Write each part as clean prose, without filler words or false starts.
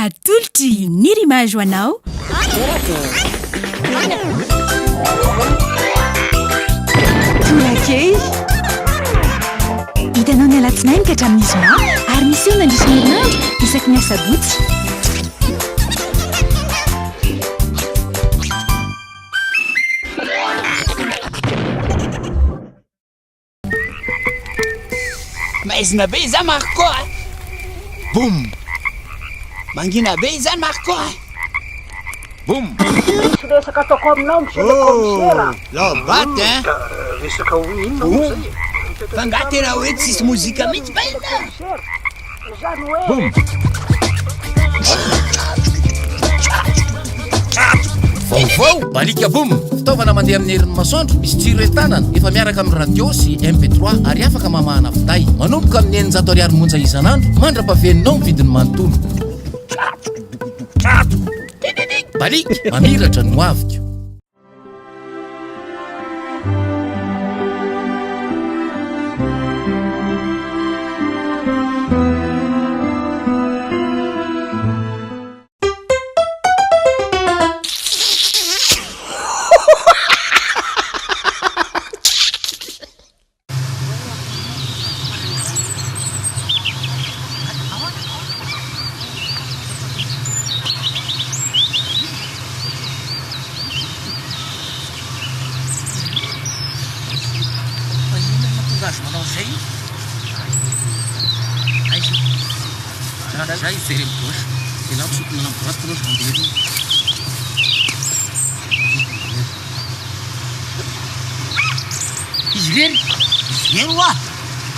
atolotry ny rimazo anao. Torak'hehy. Hitanao ny alatsinainy ka hatramin'ny zoma ary misy eo nandrisy ny herinandro isaky ny asabotsy. Maizina be izany Marco a. Boum. Mangina be izany Marco a. Boum. Resaka ataoko aminao monsieur le commissaire. Lobaty hein. Resaka inona moa zay? Fa nga tena hoe tsisy mozika mihitsy ba ina. Zany hoe Boum. Vaovao balika boum fitaovana mandeha amin'ny herin'ny masoandro misy jiro entanana efa miaraka amin'ny radio sy MP3 ary afaka mamahana finday manomboka amin'ny 900 ariary monja isan'andro mandra-pahaveninao ny vidiny manontolo balika mamiratra no aviko.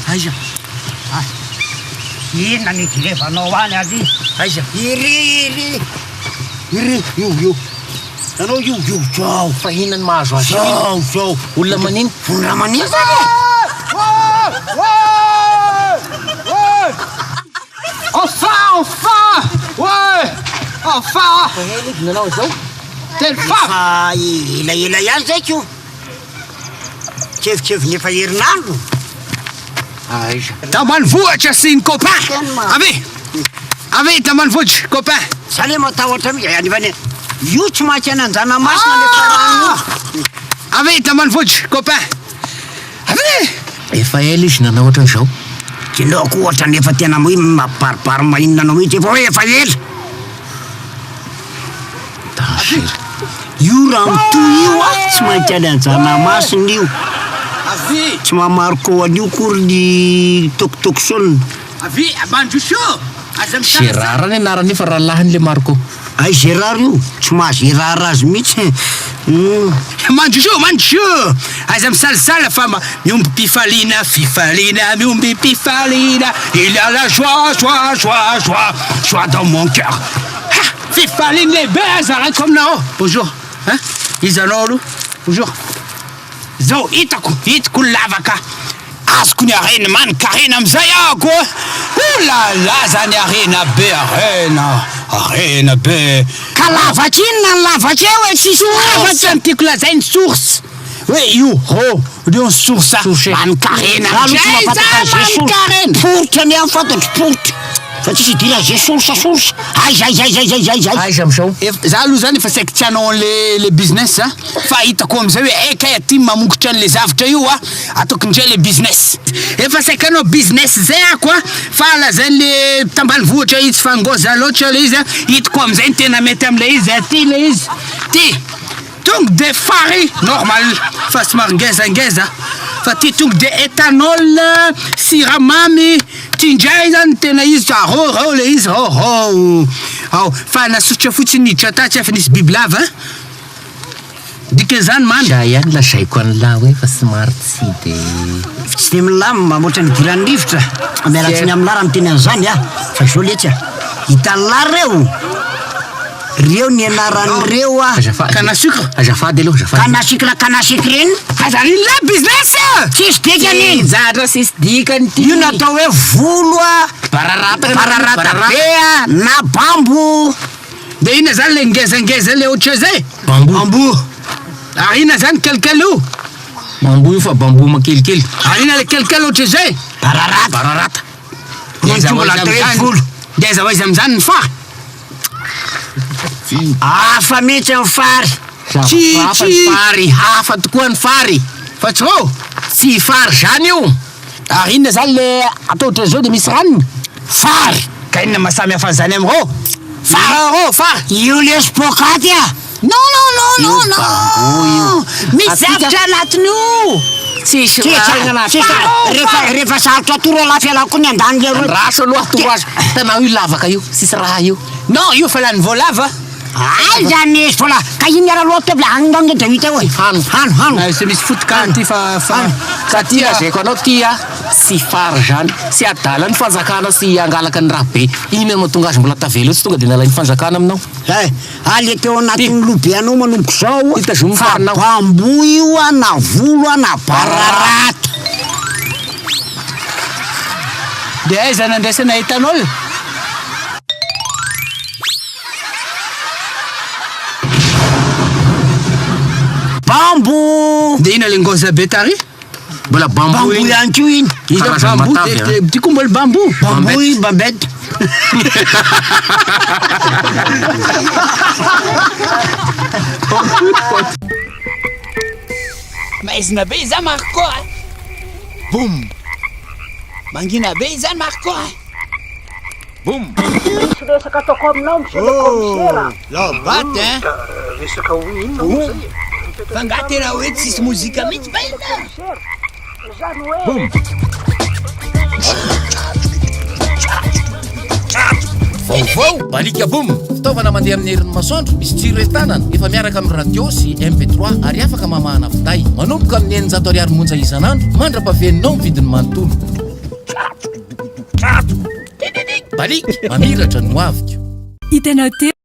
Aiza. inona ny direvanao any ali? Aiza. Iri. Io. Anao io zao. Fa inona ny mahazo azy? Zao. Olona manino? Olona manino zany. Enfin! Nanao zao? Fa ela ihany zay ko. Kevy nefa herinandro. Aiza. Tamanivohitra sy ny copain. Ave tamanivohitra copain. Zany matahotra mi anivany. Io tsy mahaky ananjana masina nefa rano. Ave tamanivohitra copain. Ave. Efa ela izy nanao ohatran'izao. Kinoko ohatra nefa tena hoe maparipary mahinona anao mihitsy efa hoe efa ela. Io raha mitoy io tsy mahaky ananjana masina io. Avi. Tsy mamariko an'io kory ny tokotokosona. Avi Bandjusho. Aza Gérard ny anarany fa rahalahin' le Marco. Ay Gérard io, tsy mahazo Gérard azy mihitsy. Mandjusho. Aza misalasala fa miomby pifalina. Miomby pifalina. Il y a la joie dans mon cœur. Fifaline lehibe azarako aminao. Bonjour. Hein? Izy anao aloha. Bonjour. Zao hitako lavaka. Azoko ny arena man-karena amizay ako. Oulala zany arena be. Ka lavaky inona ny lavaky eo e tsisy lavaky. Ny tiako lazainy source. Hoe io source. Man-karena amizay man-karena. Poritra ny amin'ny fantatro poritra. Fa tsisy dira zay source. Aiza. Aiza am'izao? Za aloha zany efa saika tianao le business a. Fa hitako amizay hoe kay aty mamongotra an'le zavatra io a. Ataoko indray le business. Efa saika anao business zay ako a. Fa lazainy le tambanivohitra izy fangoza loatra le izy a. Hitako amizay tena mety am'le izy aty le izy. Ty tonga de fary normal fa somary ngezangeza. Fa ty tonga de ethanol siramamy. Tindray zany tena izy rao le izy fa nasotra fotsiny niditra tatsy efa nisy biby lava dika zany mamy Za ihany lazaiko an'lahy hoe fa somary tsy de milama motra ny dirany rivotra. Miaratsiny amin'ny lara miteny an'izany a. Fa zao letsy a. Hitan'ny lara reo ny anaran'ireo a. azafady aloha Kanasika reny. azaniny la business Tsisy dikany. zatra sisy dikany ty Io natao hoe volo a. Bararata be a. Na bambo. de ina zany le ngezangeza le ohatry zay bambo ary ina zany kelikely io bambo io fa bambo makelikely ary ina le kelikely ohatry zay Bararata. Ngeza hoaizy amizany ny fary Hafa mihitsy amin'ny fary. Fary hafa tokoa ny fary fa tsy fary zany io ary inona zany le atao ohatran'izao de misy ranony fary ka inona mahasamy hafa zany am'reo fary Io le spokaty a. non misy zavatra anatiny io Rehefa sarotra toro lafy ala koa ny andany le roa. raso aloha toroazo tanao io lavaka io sisy raha io non io fa lany voalava Ay zany izy vola ka iny ara loha tebla hanindany de hita hoe hano sy misy fotoka ty fa ka ty azeko anao ty a sy fary zany sy adala ny fanjakana sy angalaka ny raha be iny mahatonga azy mbola tavelo tsy tonga de nalay ny fanjakana aminao ale teo anatin'ny lobe anao manomboka zao Itazomy fa farinao. bambo io a na volo a na bararata. de aiza nandraisana Ethanol Bambo de ina le ngoza be tary mbola bambo bambo iny ihany kio iny. izy Karazany bambo matavy, ty koa mbola bambo Bambo iny bambety. maizina be izany marko boum mangina be izany marko resaka ataoko aminao monsieur le commissaire. lobaty hein Resaka hoe inona zay? fa nga tena hoe tsisy mozika mihitsy ba ina Zany hoe vaovao balika boum fitaovana mandeha amin'ny herin'ny masoandro misy tsiro entanana efa miaraka amin'ny radio sy mp3 ary afaka mamahana finday manomboka amin'ny 900 ariary monja isan'andro mandra-paveninao ny vidiny manontolo balika mamiratra no aviko hitanao teo